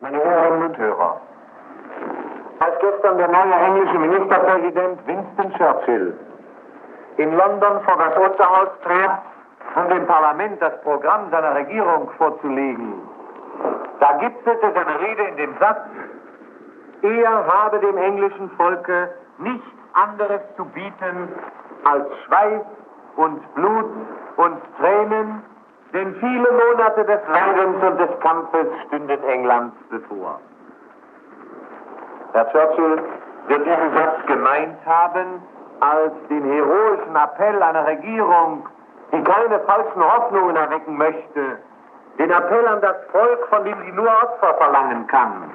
Meine Hörerinnen und Hörer, als gestern der neue englische Ministerpräsident Winston Churchill in London vor das Unterhaus trat, um dem Parlament das Programm seiner Regierung vorzulegen, da gipfelte seine Rede in dem Satz: Er habe dem englischen Volke nichts anderes zu bieten als Schweiß und Blut und Tränen, denn viele Monate des Leidens und des Kampfes stünden England bevor. Herr Churchill wird diesen Satz gemeint haben als den heroischen Appell einer Regierung, die keine falschen Hoffnungen erwecken möchte, den Appell an das Volk, von dem sie nur Opfer verlangen kann.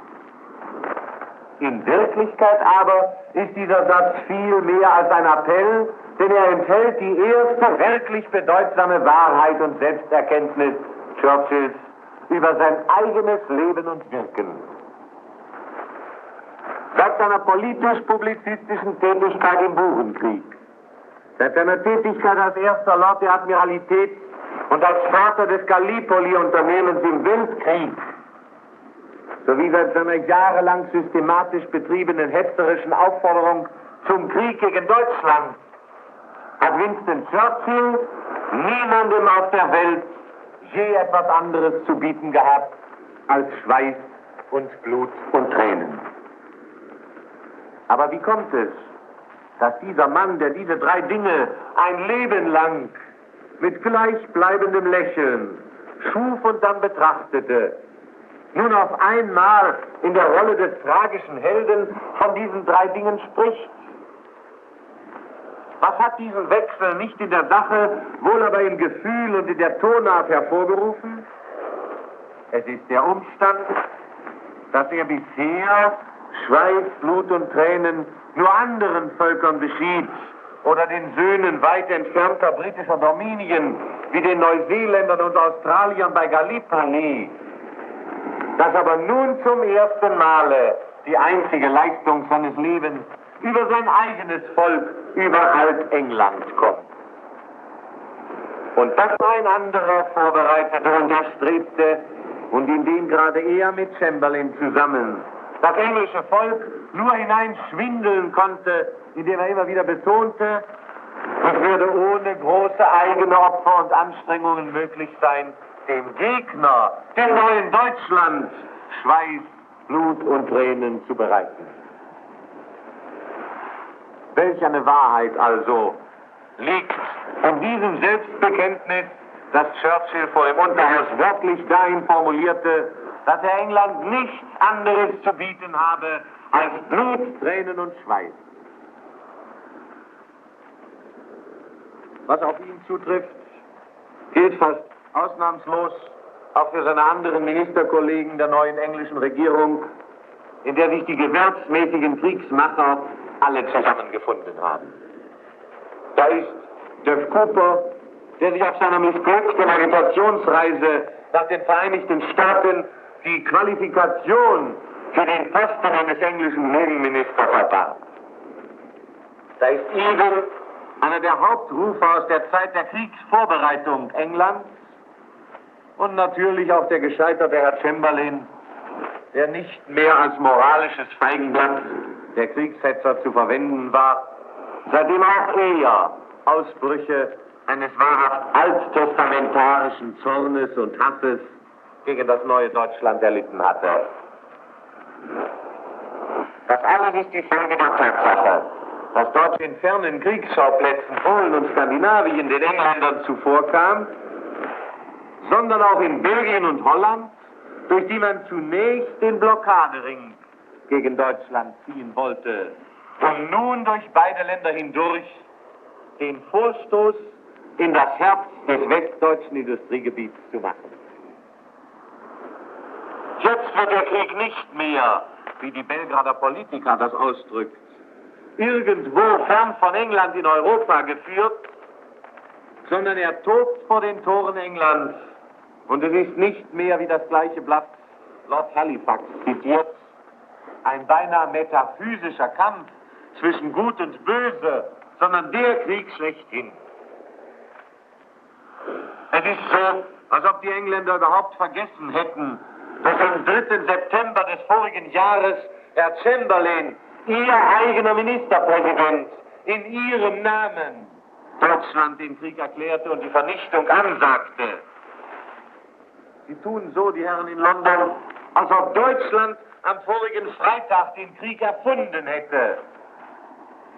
In Wirklichkeit aber ist dieser Satz viel mehr als ein Appell, denn er enthält die erste wirklich bedeutsame Wahrheit und Selbsterkenntnis Churchills über sein eigenes Leben und Wirken. Seit seiner politisch-publizistischen Tätigkeit im Burenkrieg, seit seiner Tätigkeit als erster Lord der Admiralität und als Vater des Gallipoli-Unternehmens im Weltkrieg, sowie seit seiner jahrelang systematisch betriebenen hetterischen Aufforderung zum Krieg gegen Deutschland, hat Winston Churchill niemandem auf der Welt je etwas anderes zu bieten gehabt als Schweiß und Blut und Tränen. Aber wie kommt es, dass dieser Mann, der diese drei Dinge ein Leben lang mit gleichbleibendem Lächeln schuf und dann betrachtete, nun auf einmal in der Rolle des tragischen Helden von diesen drei Dingen spricht? Was hat diesen Wechsel nicht in der Sache, wohl aber im Gefühl und in der Tonart hervorgerufen? Es ist der Umstand, dass er bisher Schweiß, Blut und Tränen nur anderen Völkern beschied oder den Söhnen weit entfernter britischer Dominien wie den Neuseeländern und Australiern bei Gallipoli, dass aber nun zum ersten Male die einzige Leistung seines Lebens über sein eigenes Volk, über Altengland kommt. Und das ein anderer vorbereitete und erstrebte und in dem gerade er mit Chamberlain zusammen das englische Volk nur hineinschwindeln konnte, indem er immer wieder betonte, es würde ohne große eigene Opfer und Anstrengungen möglich sein, dem Gegner, dem neuen Deutschland, Schweiß, Blut und Tränen zu bereiten. Welch eine Wahrheit also liegt in diesem Selbstbekenntnis, das Churchill vor dem Unterhaus wörtlich dahin formulierte, dass er England nichts anderes zu bieten habe als Blut, Tränen und Schweiß. Was auf ihn zutrifft, gilt fast ausnahmslos auch für seine anderen Ministerkollegen der neuen englischen Regierung, in der sich die gewerbsmäßigen Kriegsmacher alle zusammengefunden haben. Da ist Duff Cooper, der sich auf seiner missglückten Agitationsreise nach den Vereinigten Staaten die Qualifikation für den Posten eines englischen Innenministers erwarb. Da ist Egan, einer der Hauptrufer aus der Zeit der Kriegsvorbereitung Englands, und natürlich auch der gescheiterte Herr Chamberlain, der nicht mehr als moralisches Feigenblatt der Kriegshetzer zu verwenden war, seitdem auch er Ausbrüche eines wahrhaft alttestamentarischen Zornes und Hasses gegen das neue Deutschland erlitten hatte. Das alles ist die Folge der Tatsache, dass dort in fernen Kriegsschauplätzen Polen und Skandinavien den Engländern zuvorkam, sondern auch in Belgien und Holland, durch die man zunächst den Blockadering gegen Deutschland ziehen wollte und nun durch beide Länder hindurch den Vorstoß in das Herz des westdeutschen Industriegebiets zu machen. Jetzt wird der Krieg nicht mehr, wie die Belgrader Politiker das ausdrückt, irgendwo fern von England in Europa geführt, sondern er tobt vor den Toren Englands. Und es ist nicht mehr, wie das gleiche Blatt Lord Halifax zitiert, ein beinahe metaphysischer Kampf zwischen Gut und Böse, sondern der Krieg schlechthin. Es ist so, als ob die Engländer überhaupt vergessen hätten, dass am 3. September des vorigen Jahres Herr Chamberlain, Ihr eigener Ministerpräsident, in Ihrem Namen Deutschland den Krieg erklärte und die Vernichtung ansagte. Sie tun so, die Herren in London, als ob Deutschland am vorigen Freitag den Krieg erfunden hätte.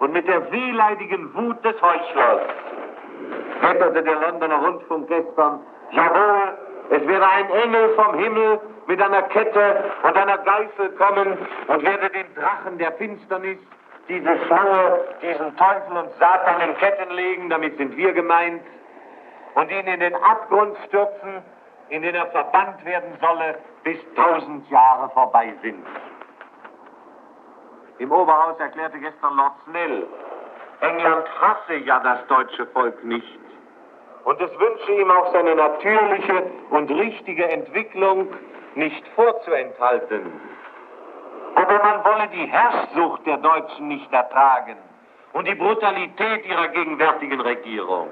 Und mit der wehleidigen Wut des Heuchlers wetterte der Londoner Rundfunk gestern, jawohl, es werde ein Engel vom Himmel mit einer Kette und einer Geißel kommen und werde den Drachen der Finsternis, diese Schlange, diesen Teufel und Satan in Ketten legen, damit sind wir gemeint, und ihn in den Abgrund stürzen, in den er verbannt werden solle, bis 1000 Jahre vorbei sind. Im Oberhaus erklärte gestern Lord Snell, England hasse ja das deutsche Volk nicht. Und es wünsche ihm auch seine natürliche und richtige Entwicklung nicht vorzuenthalten. Aber man wolle die Herrschsucht der Deutschen nicht ertragen und die Brutalität ihrer gegenwärtigen Regierung.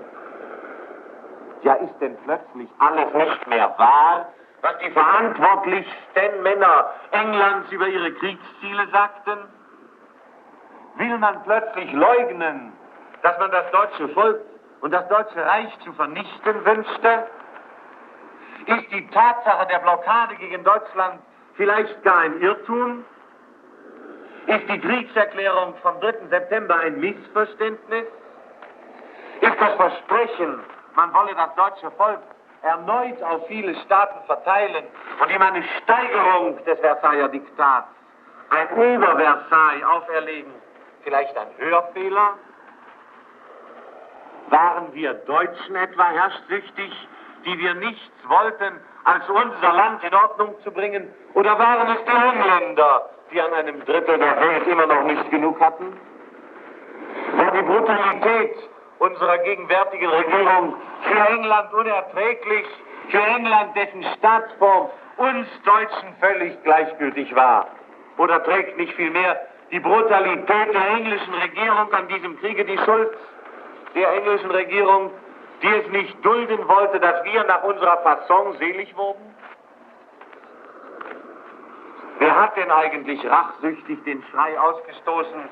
Ja, ist denn plötzlich alles nicht mehr wahr, was die verantwortlichsten Männer Englands über ihre Kriegsziele sagten? Will man plötzlich leugnen, dass man das deutsche Volk und das Deutsche Reich zu vernichten wünschte? Ist die Tatsache der Blockade gegen Deutschland vielleicht gar ein Irrtum? Ist die Kriegserklärung vom 3. September ein Missverständnis? Ist das Versprechen, man wolle das deutsche Volk erneut auf viele Staaten verteilen und ihm eine Steigerung des Versailler Diktats, ein Über-Versailles auferlegen, vielleicht ein Hörfehler? Waren wir Deutschen etwa herrschsüchtig, die wir nichts wollten, als unser Land in Ordnung zu bringen? Oder waren es die Engländer, die an einem Drittel der Welt immer noch nicht genug hatten? War die Brutalität unserer gegenwärtigen Regierung für England unerträglich, für England, dessen Staatsform uns Deutschen völlig gleichgültig war? Oder trägt nicht vielmehr die Brutalität der englischen Regierung an diesem Kriege die Schuld? Der englischen Regierung, die es nicht dulden wollte, dass wir nach unserer Fasson selig wurden? Wer hat denn eigentlich rachsüchtig den Schrei ausgestoßen,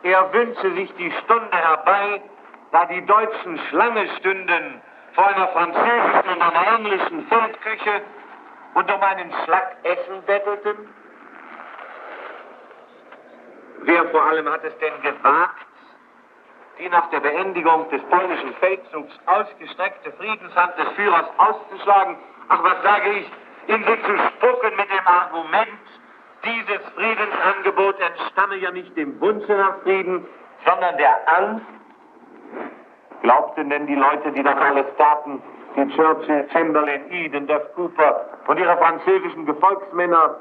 er wünsche sich die Stunde herbei, da die Deutschen Schlange stünden vor einer französischen und einer englischen Feldküche und um einen Schlag Essen bettelten? Wer vor allem hat es denn gewagt, die nach der Beendigung des polnischen Feldzugs ausgestreckte Friedenshand des Führers auszuschlagen? Ach, was sage ich, in sie zu spucken mit dem Argument, dieses Friedensangebot entstamme ja nicht dem Wunsche nach Frieden, sondern der Angst? Glaubten denn die Leute, die das alles taten, die Churchill, Chamberlain, Eden, Duff Cooper und ihre französischen Gefolgsmänner,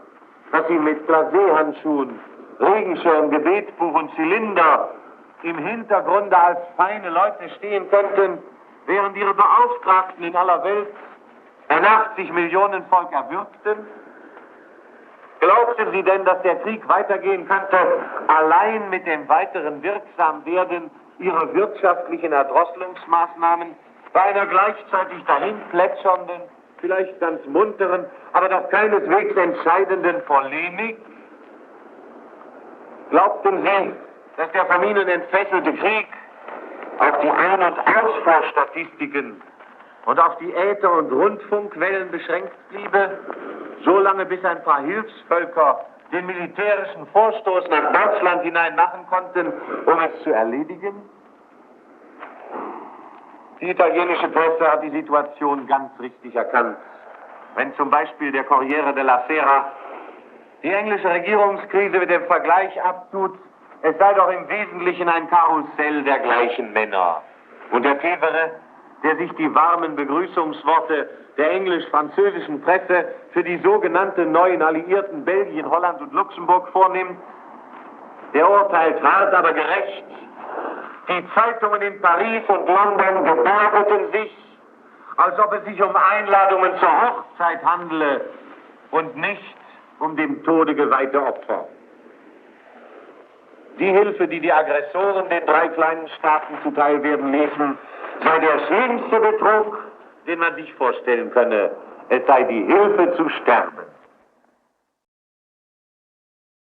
dass sie mit Glacé-Handschuhen, Regenschirm, Gebetsbuch und Zylinder im Hintergrunde als feine Leute stehen könnten, während ihre Beauftragten in aller Welt ein 80 Millionen Volk erwürgten? Glaubten sie denn, dass der Krieg weitergehen könnte, allein mit dem weiteren Wirksamwerden ihrer wirtschaftlichen Erdrosselungsmaßnahmen, bei einer gleichzeitig dahin plätschernden, vielleicht ganz munteren, aber doch keineswegs entscheidenden Polemik? Glaubten sie, dass der von ihnen entfesselte Krieg auf die Ein- und Ausfuhrstatistiken und auf die Äther- und Rundfunkwellen beschränkt bliebe, solange bis ein paar Hilfsvölker den militärischen Vorstoß nach Deutschland hinein machen konnten, um es zu erledigen? Die italienische Presse hat die Situation ganz richtig erkannt. Wenn zum Beispiel der Corriere della Sera die englische Regierungskrise mit dem Vergleich abtut, es sei doch im Wesentlichen ein Karussell der gleichen Männer. Und der Tevere, der sich die warmen Begrüßungsworte der englisch-französischen Presse für die sogenannten neuen Alliierten Belgien, Holland und Luxemburg vornimmt, der urteilt hart, aber gerecht. Die Zeitungen in Paris und London gebärdeten sich, als ob es sich um Einladungen zur Hochzeit handele und nicht um dem Tode geweihte Opfer. Die Hilfe, die die Aggressoren den 3 kleinen Staaten zuteil werden ließen, sei der schlimmste Betrug, den man sich vorstellen könne. Es sei die Hilfe zu sterben.